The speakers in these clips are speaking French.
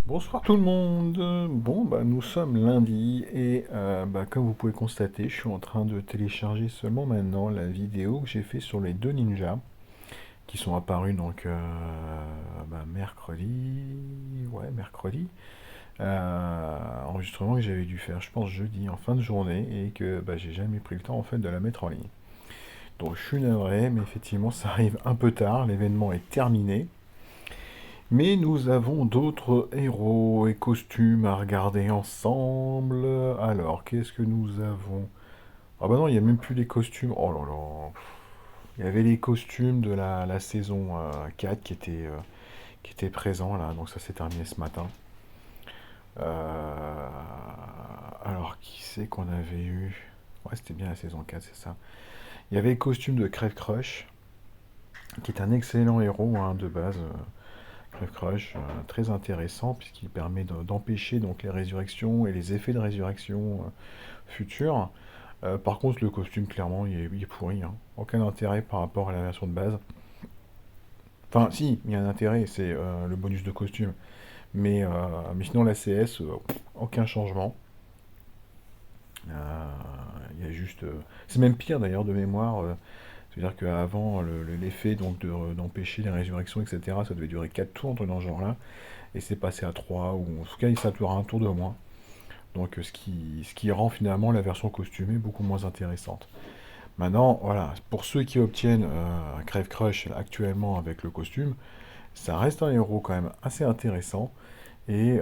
Bonsoir tout le monde. Bon, nous sommes lundi et comme vous pouvez constater, je suis en train de télécharger seulement maintenant la vidéo que j'ai fait sur les deux ninjas qui sont apparus donc mercredi, ouais mercredi. Enregistrement que j'avais dû faire, je pense jeudi en fin de journée et que j'ai jamais pris le temps en fait de la mettre en ligne. Donc je suis navré, mais effectivement ça arrive un peu tard. L'événement est terminé. Mais nous avons d'autres héros et costumes à regarder ensemble. Alors, qu'est-ce que nous avons? Ah bah non, il n'y a même plus les costumes. Oh là là. Il y avait les costumes de la saison 4 qui étaient présents là, donc ça s'est terminé ce matin. Euh, alors, qui c'est qu'on avait eu? Ouais, c'était bien la saison 4, c'est ça. Il y avait le costume de Crève Crush, qui est un excellent héros hein, de base. Crève Crush, très intéressant puisqu'il permet d'empêcher donc les résurrections et les effets de résurrection futurs. Par contre, le costume, clairement, il est pourri, hein. Aucun intérêt par rapport à la version de base. Enfin, si, il y a un intérêt, c'est le bonus de costume. Mais sinon, la CS, aucun changement. Euh, il y a juste. C'est même pire d'ailleurs de mémoire. C'est-à-dire qu'avant, l'effet donc d'empêcher les résurrections, etc., ça devait durer 4 tours, un truc dans ce genre-là. Et c'est passé à 3 ou en tout cas, ça durera un tour de moins. Donc, ce qui rend finalement la version costumée beaucoup moins intéressante. Maintenant, voilà, pour ceux qui obtiennent Crève Crush actuellement avec le costume, ça reste un héros quand même assez intéressant et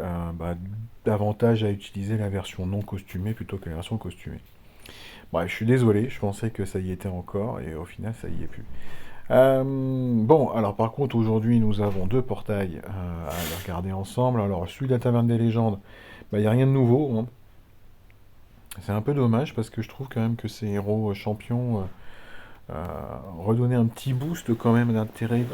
davantage à utiliser la version non costumée plutôt que la version costumée. Bref, je suis désolé, je pensais que ça y était encore et au final ça y est plus. Bon, alors par contre aujourd'hui nous avons deux portails à aller regarder ensemble. Alors celui de la Taverne des Légendes, il n'y a rien de nouveau, hein. C'est un peu dommage parce que je trouve quand même que ces héros champions redonnaient un petit boost quand même d'intérêt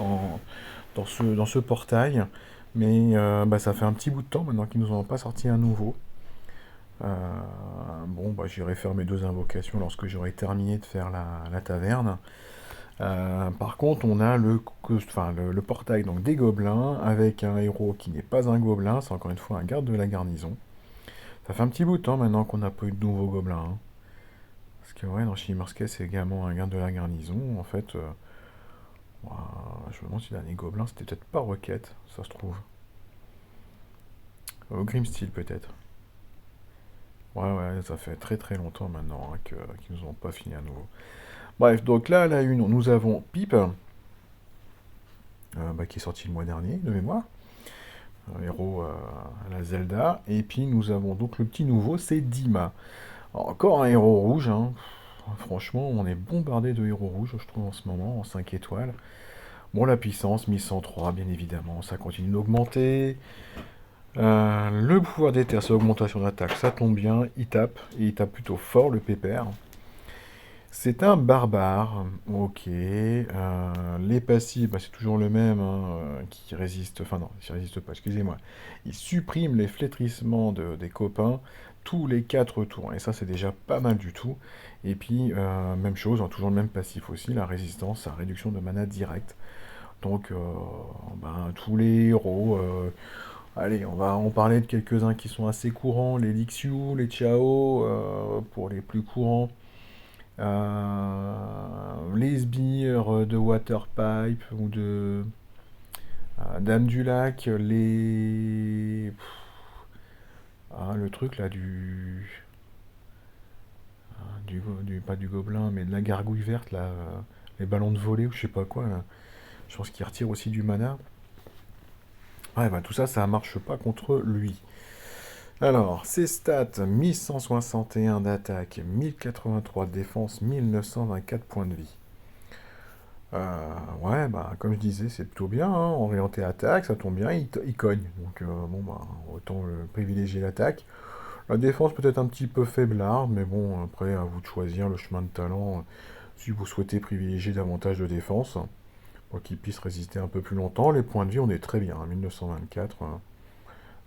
dans ce portail. Mais ça fait un petit bout de temps maintenant qu'ils nous en ont pas sorti un nouveau. Bon, j'irai faire mes deux invocations lorsque j'aurai terminé de faire la taverne. Par contre, on a le portail donc, des gobelins avec un héros qui n'est pas un gobelin, c'est encore une fois un garde de la garnison. Ça fait un petit bout de temps maintenant qu'on n'a pas eu de nouveaux gobelins, hein. Parce que ouais, dans Shimmerske, c'est également un garde de la garnison. En fait, je me demande si le dernier gobelin, c'était peut-être pas Roquette, ça se trouve. Au Grimsteel peut-être. Ouais, ouais, ça fait très très longtemps maintenant hein, qu'ils nous ont pas fini à nouveau. Bref, donc là, à la une, nous avons Pipe, qui est sorti le mois dernier, de mémoire. Un héros à la Zelda. Et puis nous avons donc le petit nouveau, c'est Dima. Encore un héros rouge, hein. Franchement, on est bombardé de héros rouges, je trouve, en ce moment, en 5 étoiles. Bon, la puissance, 1103, bien évidemment, ça continue d'augmenter. Le pouvoir d'éther, c'est l'augmentation d'attaque, ça tombe bien, et il tape plutôt fort, le pépère. C'est un barbare, ok. Les passifs, c'est toujours le même, hein, qui résiste, enfin non, il résiste pas, excusez-moi. Il supprime les flétrissements des copains tous les 4 tours, et ça c'est déjà pas mal du tout. Et puis, même chose, hein, toujours le même passif aussi, la résistance à réduction de mana directe. Donc, tous les héros, allez, on va en parler de quelques-uns qui sont assez courants, les Lixiu, les Chao, pour les plus courants. Les sbires de Waterpipe ou de Dame du Lac, le truc là pas du gobelin, mais de la gargouille verte là, les ballons de volée ou je sais pas quoi là. Je pense qu'il retire aussi du mana. Ouais, tout ça, ça marche pas contre lui. Alors, ses stats, 1161 d'attaque, 1083 de défense, 1924 points de vie. Ouais, comme je disais, c'est plutôt bien, hein. Orienté attaque, ça tombe bien, il cogne. Donc, autant privilégier l'attaque. La défense peut-être un petit peu faiblarde, mais bon, après, à vous de choisir le chemin de talent si vous souhaitez privilégier davantage de défense, pour qu'il puisse résister un peu plus longtemps. Les points de vie, on est très bien, hein, 1924,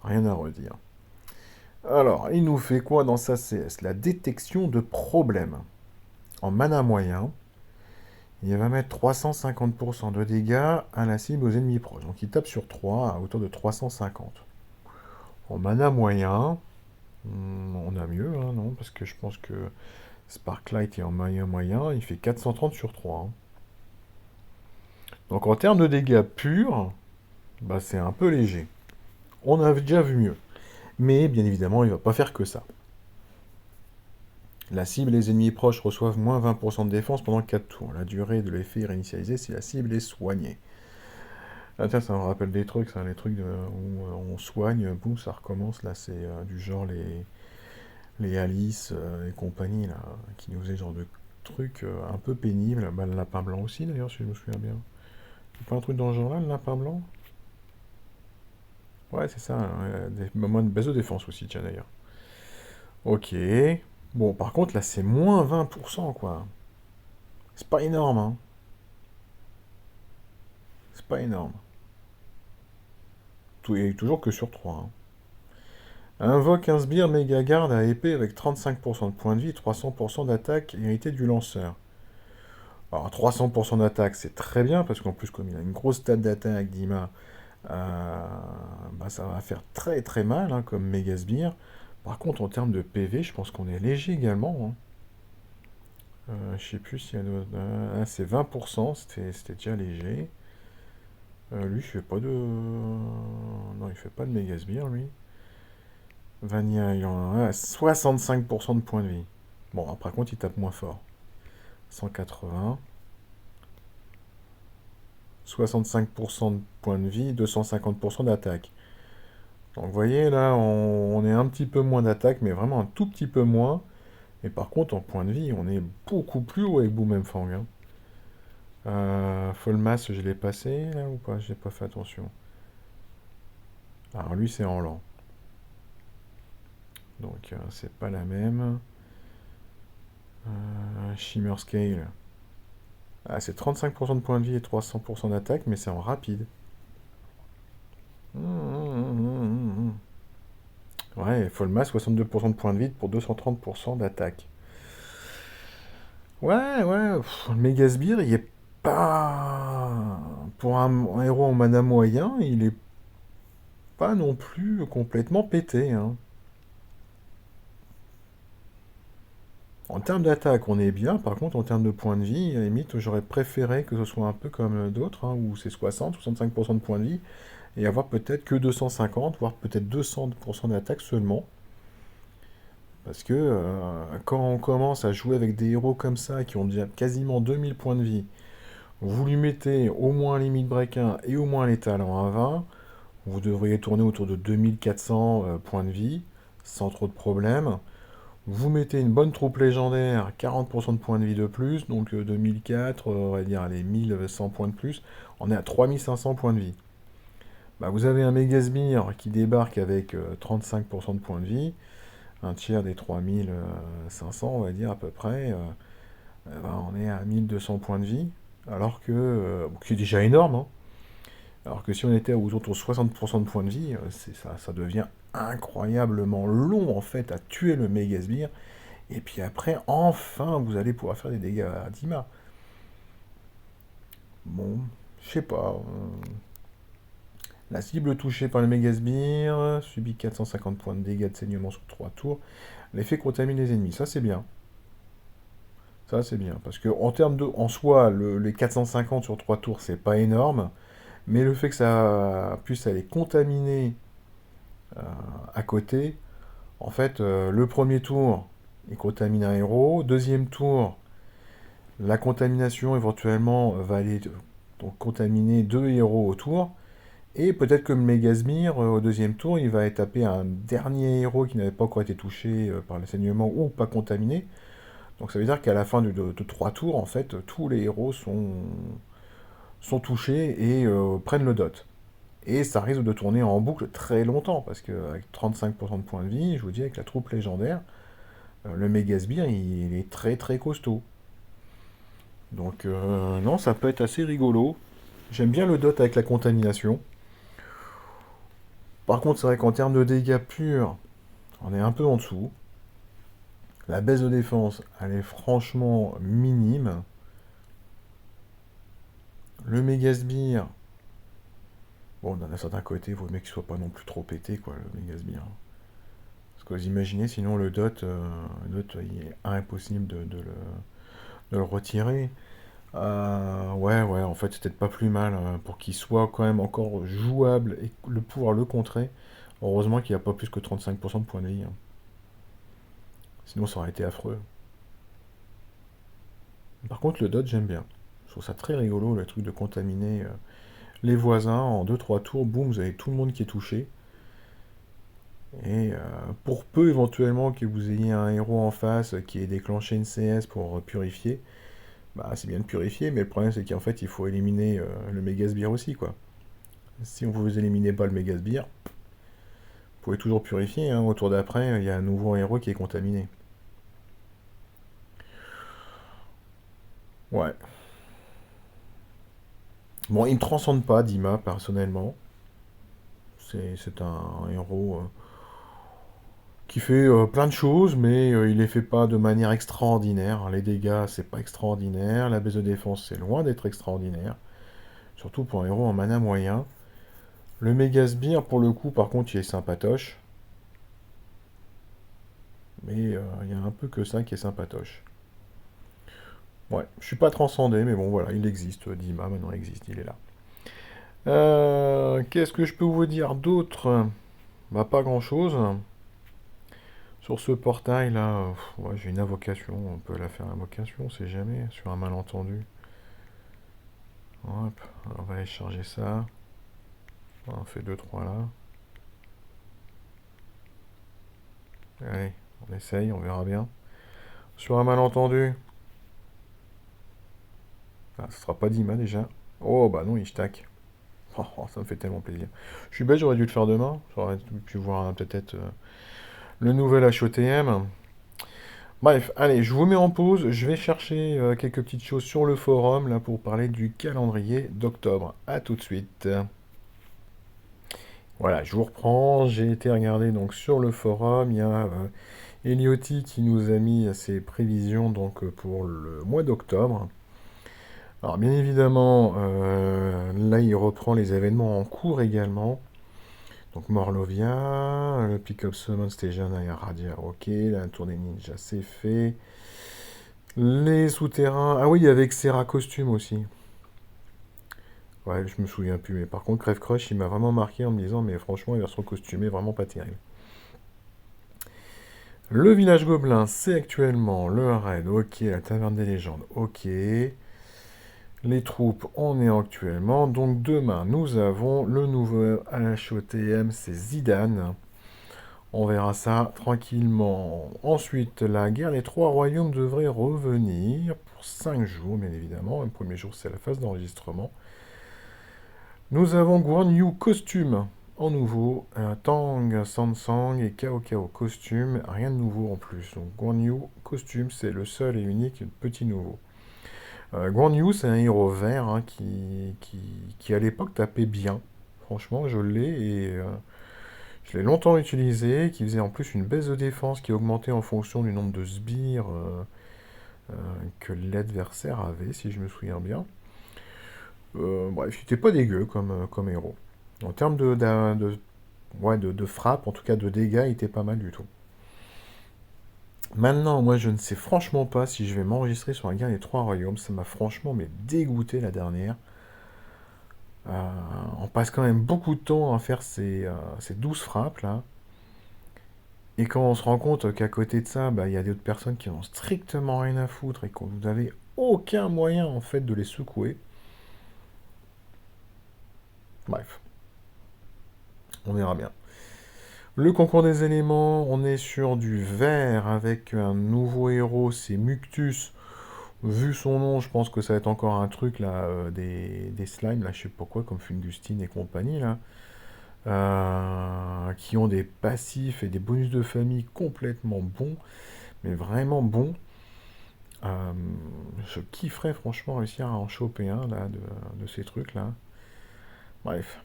rien à redire. Alors, il nous fait quoi dans sa CS? La détection de problèmes. En mana moyen, il va mettre 350% de dégâts à la cible aux ennemis proches. Donc il tape sur 3 à hauteur de 350. En mana moyen, on a mieux, hein, non? Parce que je pense que Sparklight est en moyen moyen, il fait 430 sur 3, hein. Donc en termes de dégâts purs, bah, c'est un peu léger. On a déjà vu mieux. Mais bien évidemment, il va pas faire que ça. La cible et les ennemis proches reçoivent moins 20% de défense pendant 4 tours. La durée de l'effet est réinitialisée si la cible est soignée. Ah tiens, ça me rappelle des trucs, ça, les trucs où on soigne, boum, ça recommence. Là, c'est du genre les Alice et compagnie, là, qui nous faisaient ce genre de trucs un peu pénibles. Bah, le lapin blanc aussi, d'ailleurs, si je me souviens bien. C'est pas un truc dans ce genre-là, le lapin blanc? Ouais, c'est ça, ouais, des moments de baisse de défense aussi, tiens, d'ailleurs. Ok. Bon, par contre, là, c'est moins 20%, quoi. C'est pas énorme, hein. C'est pas énorme. Et toujours que sur 3, hein. Invoque un sbire méga garde à épée avec 35% de points de vie et 300% d'attaque hérité du lanceur. Alors 300% d'attaque, c'est très bien, parce qu'en plus, comme il a une grosse stat d'attaque, Dima, bah, ça va faire très très mal, hein, comme méga sbire. Par contre, en termes de PV, je pense qu'on est léger également, hein. Je sais plus s'il y a d'autres. C'est 20%, c'était déjà léger. Lui, il fait pas de. Non, il fait pas de méga sbire, lui. Vanilla, il en a 65% de points de vie. Bon, par contre, il tape moins fort. 180. 65% de points de vie, 250% d'attaque. Donc, vous voyez, là, on est un petit peu moins d'attaque, mais vraiment un tout petit peu moins. Et par contre, en points de vie, on est beaucoup plus haut avec Boom Fang, hein. Full Mass, je l'ai passé, là, ou pas? J'ai pas fait attention. Alors, lui, c'est en lent. Donc, c'est pas la même. Shimmer Scale. Ah, c'est 35% de points de vie et 300% d'attaque, mais c'est en rapide. Ouais, Full Mass, 62% de points de vie pour 230% d'attaque. Ouais, ouais, le Méga Sbire, il est pas... Pour un héros en mana moyen, il est pas non plus complètement pété, hein. En termes d'attaque, on est bien. Par contre, en termes de points de vie, à la limite, j'aurais préféré que ce soit un peu comme d'autres, hein, où c'est 60, 65% de points de vie, et avoir peut-être que 250, voire peut-être 200% d'attaque seulement. Parce que quand on commence à jouer avec des héros comme ça, qui ont déjà quasiment 2000 points de vie, vous lui mettez au moins limite break 1 et au moins létal en 1-20, vous devriez tourner autour de 2400 points de vie, sans trop de problèmes. Vous mettez une bonne troupe légendaire, 40% de points de vie de plus, donc 2004, on va dire les 1100 points de plus, on est à 3500 points de vie. Bah, vous avez un Megasbire qui débarque avec 35% de points de vie, un tiers des 3500, on va dire à peu près, bah, on est à 1200 points de vie, alors que, qui est déjà énorme, hein. Alors que si on était autour de 60% de points de vie, ça devient incroyablement long en fait à tuer le Megasbire. Et puis après, enfin, vous allez pouvoir faire des dégâts à Dima. Bon, je sais pas. La cible touchée par le Megasbire subit 450 points de dégâts de saignement sur 3 tours. L'effet contamine les ennemis. Ça, c'est bien. Ça, c'est bien. Parce que en termes de. En soi, les 450 sur 3 tours, c'est pas énorme. Mais le fait que ça puisse aller contaminer à côté, en fait, le premier tour, il contamine un héros. Deuxième tour, la contamination éventuellement va aller donc contaminer deux héros autour. Et peut-être que le Megasmir, au deuxième tour, il va taper un dernier héros qui n'avait pas encore été touché par le saignement ou pas contaminé. Donc ça veut dire qu'à la fin de trois tours, en fait, tous les héros sont touchés et prennent le dot. Et ça risque de tourner en boucle très longtemps, parce qu'avec 35% de points de vie, je vous dis, avec la troupe légendaire, le Megasbire, il est très très costaud. Donc non, ça peut être assez rigolo. J'aime bien le dot avec la contamination. Par contre, c'est vrai qu'en termes de dégâts purs, on est un peu en dessous. La baisse de défense, elle est franchement minime. Le Megasbire, Bon, d'un certain côté, il vaut mieux qu'il soit pas non plus trop pété, quoi, le Megasbire. Parce que vous imaginez, sinon le dot, il est impossible de le retirer. Ouais, ouais, en fait, c'est peut-être pas plus mal pour qu'il soit quand même encore jouable et le pouvoir le contrer. Heureusement qu'il n'y a pas plus que 35% de points de vie, hein. Sinon, ça aurait été affreux. Par contre, le dot, j'aime bien. Je trouve ça très rigolo, le truc de contaminer les voisins en deux trois tours. Boum, vous avez tout le monde qui est touché. Et pour peu éventuellement que vous ayez un héros en face qui ait déclenché une CS pour purifier, bah c'est bien de purifier, mais le problème c'est qu'en fait il faut éliminer le Megasbire aussi, quoi. Si on vous éliminez pas le Megasbire, vous pouvez toujours purifier, hein. Au tour d'après, il y a un nouveau héros qui est contaminé. Ouais. Bon, il me transcende pas, Dima, personnellement. C'est un héros qui fait plein de choses, mais il les fait pas de manière extraordinaire. Les dégâts, c'est pas extraordinaire. La baisse de défense, c'est loin d'être extraordinaire. Surtout pour un héros en mana moyen. Le Megasbire, pour le coup, par contre, il est sympatoche. Mais il y a un peu que ça qui est sympatoche. Ouais, je suis pas transcendé, mais bon, voilà, il existe. Dima, maintenant, il existe, il est là. Qu'est-ce que je peux vous dire d'autre? Bah, pas grand-chose. Sur ce portail-là, ouais, j'ai une invocation. On peut la faire invocation, on sait jamais, sur un malentendu. Hop, on va aller charger ça. On fait deux trois là. Allez, on essaye, on verra bien. Sur un malentendu. Ah, ce sera pas Dima déjà. Oh bah non, il stack. Oh, oh, ça me fait tellement plaisir. Je suis bête, j'aurais dû le faire demain. J'aurais pu voir peut-être le nouvel HOTM. Bref, allez, je vous mets en pause. Je vais chercher quelques petites choses sur le forum là pour parler du calendrier d'octobre. A tout de suite. Voilà, je vous reprends. J'ai été regarder donc sur le forum. Il y a Eliotti qui nous a mis ses prévisions donc pour le mois d'octobre. Alors bien évidemment, là il reprend les événements en cours également. Donc Morlovia, le Pick-up Summon Station à Radia, ok, la tour des ninjas c'est fait. Les souterrains, ah oui, avec Serra Costume aussi. Ouais, je me souviens plus, mais par contre Crève Crush il m'a vraiment marqué en me disant, mais franchement, la version costumée, vraiment pas terrible. Le village gobelin, c'est actuellement le raid, ok, la taverne des légendes, ok. Les troupes, on est actuellement. Donc demain, nous avons le nouveau HOTM, c'est Zidane. On verra ça tranquillement. Ensuite, la guerre des trois royaumes devrait revenir pour 5 jours, bien évidemment. Le premier jour, c'est la phase d'enregistrement. Nous avons Guan Yu costume en nouveau. Tang, Sansang et Kao Kao costume. Rien de nouveau en plus. Donc Guan Yu costume, c'est le seul et unique petit nouveau. Guan Yu, c'est un héros vert hein, qui à l'époque tapait bien. Franchement, je l'ai et je l'ai longtemps utilisé, qui faisait en plus une baisse de défense qui augmentait en fonction du nombre de sbires que l'adversaire avait, si je me souviens bien. Bref, il était pas dégueu comme héros. En termes ouais, de frappe, en tout cas de dégâts, il était pas mal du tout. Maintenant, moi, je ne sais franchement pas si je vais m'enregistrer sur la guerre des trois royaumes. Ça m'a franchement mais dégoûté la dernière. On passe quand même beaucoup de temps à faire ces 12 frappes là. Et quand on se rend compte qu'à côté de ça, bah, il y a d'autres personnes qui n'ont strictement rien à foutre et que vous n'avez aucun moyen en fait de les secouer. Bref, on verra bien. Le concours des éléments, on est sur du vert avec un nouveau héros, c'est Muctus. Vu son nom, je pense que ça va être encore un truc là, des slimes, là, je sais pas quoi, comme Fungustine et compagnie là, qui ont des passifs et des bonus de famille complètement bons, mais vraiment bons. Euh, je kifferais franchement réussir à en choper un là, de ces trucs là. Bref,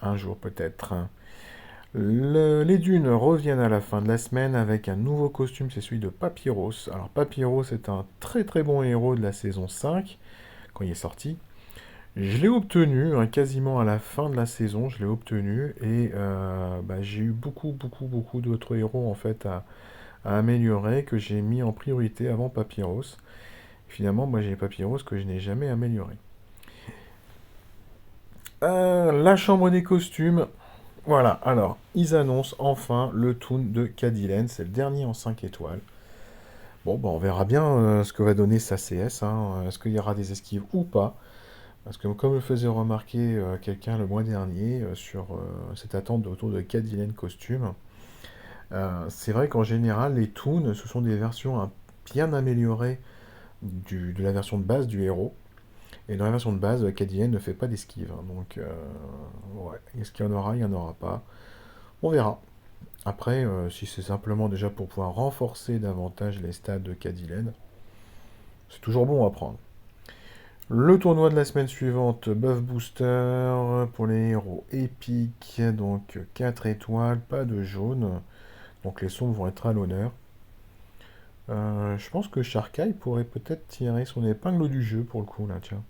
un jour peut-être. Les dunes reviennent à la fin de la semaine avec un nouveau costume, c'est celui de Papyros. Alors Papyros est un très très bon héros de la saison 5, quand il est sorti. Je l'ai obtenu, hein, quasiment à la fin de la saison, je l'ai obtenu, et bah, j'ai eu beaucoup, beaucoup, beaucoup d'autres héros en fait à améliorer que j'ai mis en priorité avant Papyrus. Finalement, moi j'ai Papyrus que je n'ai jamais amélioré. La chambre des costumes. Voilà, alors, ils annoncent enfin le toon de Cadillac, c'est le dernier en 5 étoiles. Bon, bah, on verra bien ce que va donner sa CS, hein. Est-ce qu'il y aura des esquives ou pas? Parce que comme le faisait remarquer quelqu'un le mois dernier sur cette attente autour de Cadillac costume, c'est vrai qu'en général, les toons, ce sont des versions bien améliorées de la version de base du héros. Et dans la version de base, Cadillac ne fait pas d'esquive, hein. Donc, ouais, est-ce qu'il y en aura? Il n'y en aura pas. On verra. Après, si c'est simplement déjà pour pouvoir renforcer davantage les stats de Cadillac, c'est toujours bon à prendre. Le tournoi de la semaine suivante, Buff Booster pour les héros épiques, donc 4 étoiles, pas de jaune, donc les sombres vont être à l'honneur. Je pense que Sharkai pourrait peut-être tirer son épingle du jeu pour le coup là, tiens.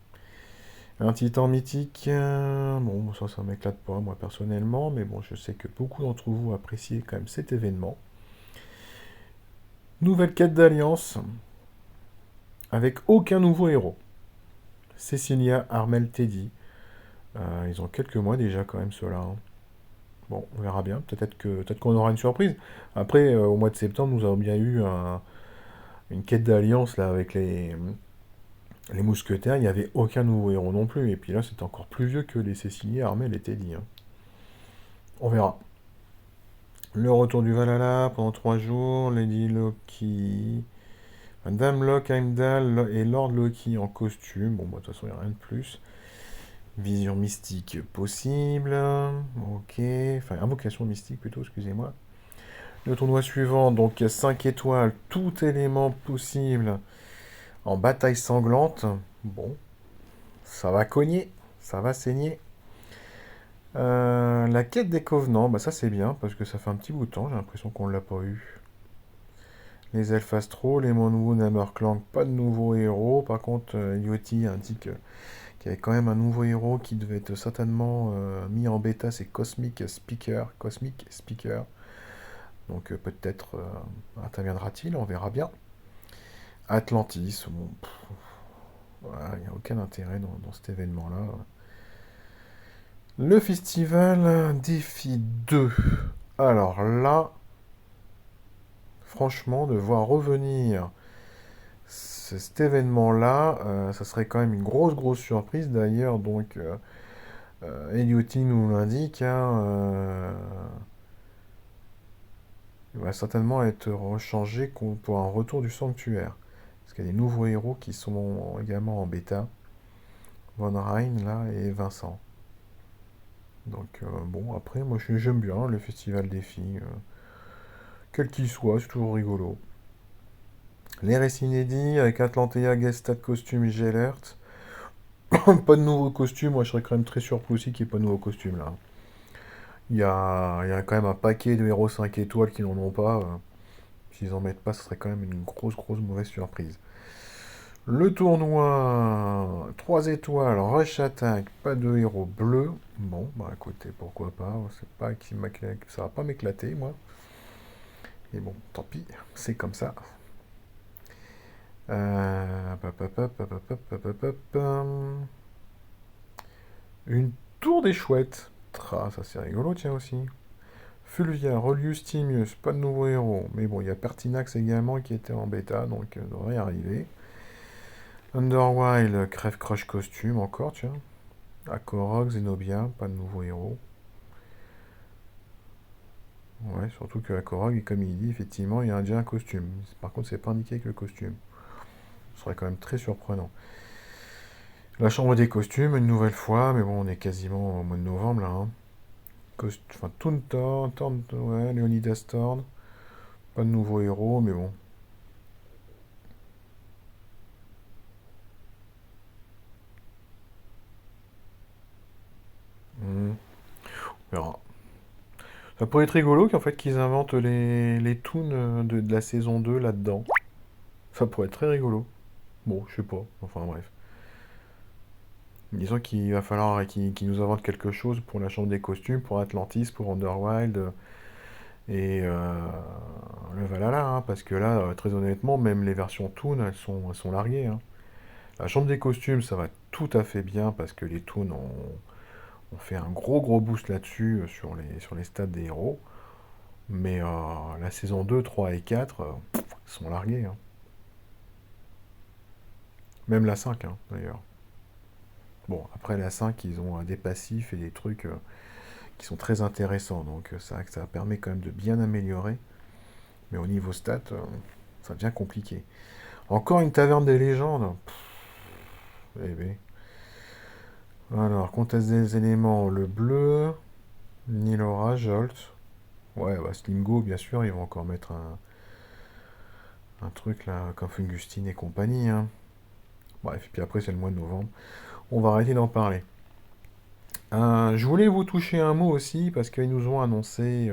Un titan mythique, bon ça m'éclate pas moi personnellement, mais bon je sais que beaucoup d'entre vous appréciez quand même cet événement. Nouvelle quête d'alliance, avec aucun nouveau héros. Cecilia, Armel, Teddy. Ils ont quelques mois déjà quand même ceux-là, hein. Bon, on verra bien. Peut-être qu'on aura une surprise. Après, au mois de septembre, nous avons bien eu une quête d'alliance là avec les mousquetaires. Il n'y avait aucun nouveau héros non plus. Et puis là, c'est encore plus vieux que les Cécilia, Armel et Teddy, hein. On verra. Le retour du Valhalla pendant 3 jours. Lady Loki, Madame Locke, Heimdall et Lord Loki en costume. Bon, bah, de toute façon, il n'y a rien de plus. Vision mystique possible. Ok. Enfin, invocation mystique plutôt, excusez-moi. Le tournoi suivant, donc 5 étoiles, tout élément possible en bataille sanglante. Bon, ça va cogner, ça va saigner. La quête des Covenants, bah ça c'est bien, parce que ça fait un petit bout de temps, j'ai l'impression qu'on l'a pas eu. Les elfes astro, les Monwoon, Hammerclank, pas de nouveaux héros. Par contre, Yoti indique qu'il y avait quand même un nouveau héros qui devait être certainement mis en bêta, c'est Cosmic Speaker. Cosmic Speaker. Donc peut-être interviendra-t-il, on verra bien. Atlantis, bon, voilà, il n'y a aucun intérêt dans cet événement-là. Le festival Défi 2. Alors là, franchement, de voir revenir cet événement-là, ça serait quand même une grosse, grosse surprise. D'ailleurs, donc, Eliotti nous l'indique, hein, il va certainement être rechangé pour un retour du sanctuaire. Parce qu'il y a des nouveaux héros qui sont également en bêta. Von Rhein, là, et Vincent. Donc, bon, après, moi, j'aime bien le festival défi. Quel qu'il soit, c'est toujours rigolo. Les récits inédits avec Atlantea, Gestat, costume et Gellert. Pas de nouveaux costumes, moi je serais quand même très surpris aussi qu'il n'y ait pas de nouveaux costumes là. Il y a quand même un paquet de héros 5 étoiles qui n'en ont pas. S'ils en mettent pas, ce serait quand même une grosse, grosse mauvaise surprise. Le tournoi, 3 étoiles, Rush Attack, pas de héros bleus. Bon, bah écoutez, pourquoi pas. C'est pas ça va pas m'éclater, moi. Et bon, tant pis, c'est comme ça. Pop, pop, pop, pop, pop, pop, pop, pop. Une tour des chouettes. Ça c'est rigolo, tiens aussi. Fulvia, Relius, Timius, pas de nouveaux héros. Mais bon, il y a Pertinax également qui était en bêta, donc devrait y arriver. Underwild, Crève Crush costume encore, tiens. Akorok, Zenobia, pas de nouveaux héros. Ouais, surtout que Akorok, comme il dit, effectivement, il y a déjà un costume. Par contre, c'est pas indiqué que le costume. Ce serait quand même très surprenant. La chambre des costumes, une nouvelle fois, mais bon, on est quasiment au mois de novembre là, hein. Enfin, Toontor, ouais, Leonidas Thorn. Pas de nouveaux héros, mais bon. On verra. Ça pourrait être rigolo qu'en fait qu'ils inventent les toons de la saison 2 là-dedans. Ça pourrait être très rigolo. Bon, je sais pas. Enfin bref. Disons qu'il va falloir qu'ils nous inventent quelque chose pour la chambre des costumes, pour Atlantis, pour Underwild et le Valhalla, hein, parce que là, très honnêtement, même les versions Toon, elles sont larguées, hein. La chambre des costumes, ça va tout à fait bien parce que les Toons ont fait un gros boost là-dessus sur les stats des héros. Mais la saison 2, 3 et 4 sont largués, hein. Même la 5, hein, d'ailleurs. Bon, après la 5, ils ont des passifs et des trucs qui sont très intéressants. Donc c'est vrai que ça permet quand même de bien améliorer. Mais au niveau stats, ça devient compliqué. Encore une taverne des légendes. Eh ben. Alors, comtesse des éléments, le bleu, Nilora, Jolt. Ouais, bah Slimgo, bien sûr, ils vont encore mettre un truc là, comme Fungustine et compagnie, hein. Bref, et puis après, c'est le mois de novembre. On va arrêter d'en parler. Je voulais vous toucher un mot aussi, parce qu'ils nous ont annoncé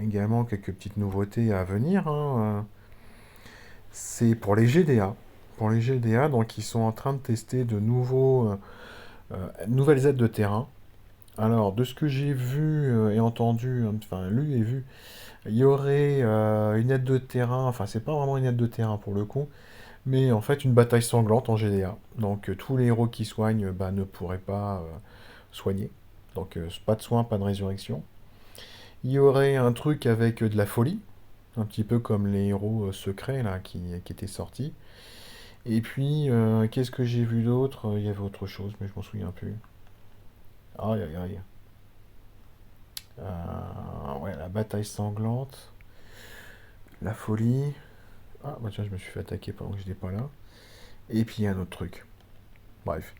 également quelques petites nouveautés à venir, hein. C'est pour les GDA. Pour les GDA, donc ils sont en train de tester de nouvelles aides de terrain. Alors, de ce que j'ai vu et entendu, enfin lu et vu, il y aurait une aide de terrain, enfin c'est pas vraiment une aide de terrain pour le coup, mais en fait une bataille sanglante en GDA. Donc tous les héros qui soignent bah, ne pourraient pas soigner. Donc pas de soins, pas de résurrection. Il y aurait un truc avec de la folie, un petit peu comme les héros secrets là qui étaient sortis. Et puis qu'est-ce que j'ai vu d'autre? Il y avait autre chose, mais je m'en souviens plus. Aïe aïe aïe. Ouais, la bataille sanglante, la folie. Ah bah tiens, je me suis fait attaquer pendant que j'étais pas là. Et puis il y a un autre truc. Bref.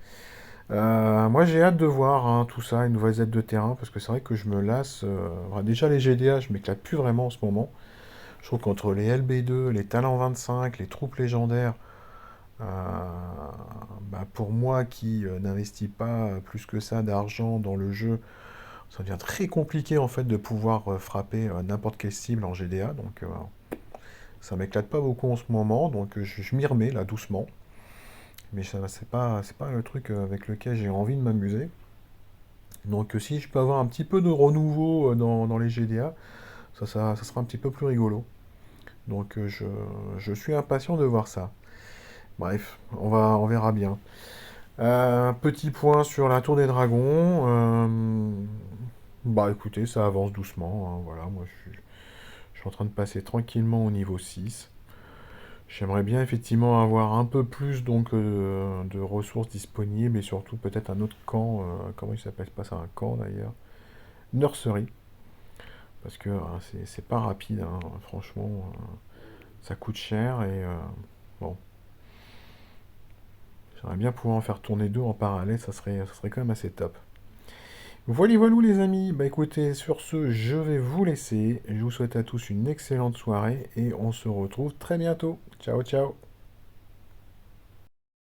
Moi j'ai hâte de voir hein, tout ça, une nouvelle aide de terrain, parce que c'est vrai que je me lasse. Déjà les GDA, je m'éclate plus vraiment en ce moment. Je trouve qu'entre les LB2, les talents 25, les troupes légendaires, euh, bah, pour moi qui n'investis pas plus que ça d'argent dans le jeu, ça devient très compliqué en fait de pouvoir frapper n'importe quelle cible en GDA. Donc ça m'éclate pas beaucoup en ce moment, donc je m'y remets là doucement. Mais ça, c'est pas le truc avec lequel j'ai envie de m'amuser. Donc si je peux avoir un petit peu de renouveau dans les GDA, ça sera un petit peu plus rigolo. Donc je suis impatient de voir ça. Bref, on verra bien. Petit point sur la Tour des Dragons. Bah écoutez, ça avance doucement, hein, voilà, je suis en train de passer tranquillement au niveau 6. J'aimerais bien effectivement avoir un peu plus donc de ressources disponibles et surtout peut-être un autre camp. Comment il s'appelle pas ça un camp d'ailleurs? Nursery. Parce que c'est pas rapide, hein, franchement, ça coûte cher et bon, j'aimerais bien pouvoir en faire tourner deux en parallèle, ça serait quand même assez top. Voilà, voilà les amis, bah écoutez, sur ce, je vais vous laisser. Je vous souhaite à tous une excellente soirée et on se retrouve très bientôt. Ciao, ciao!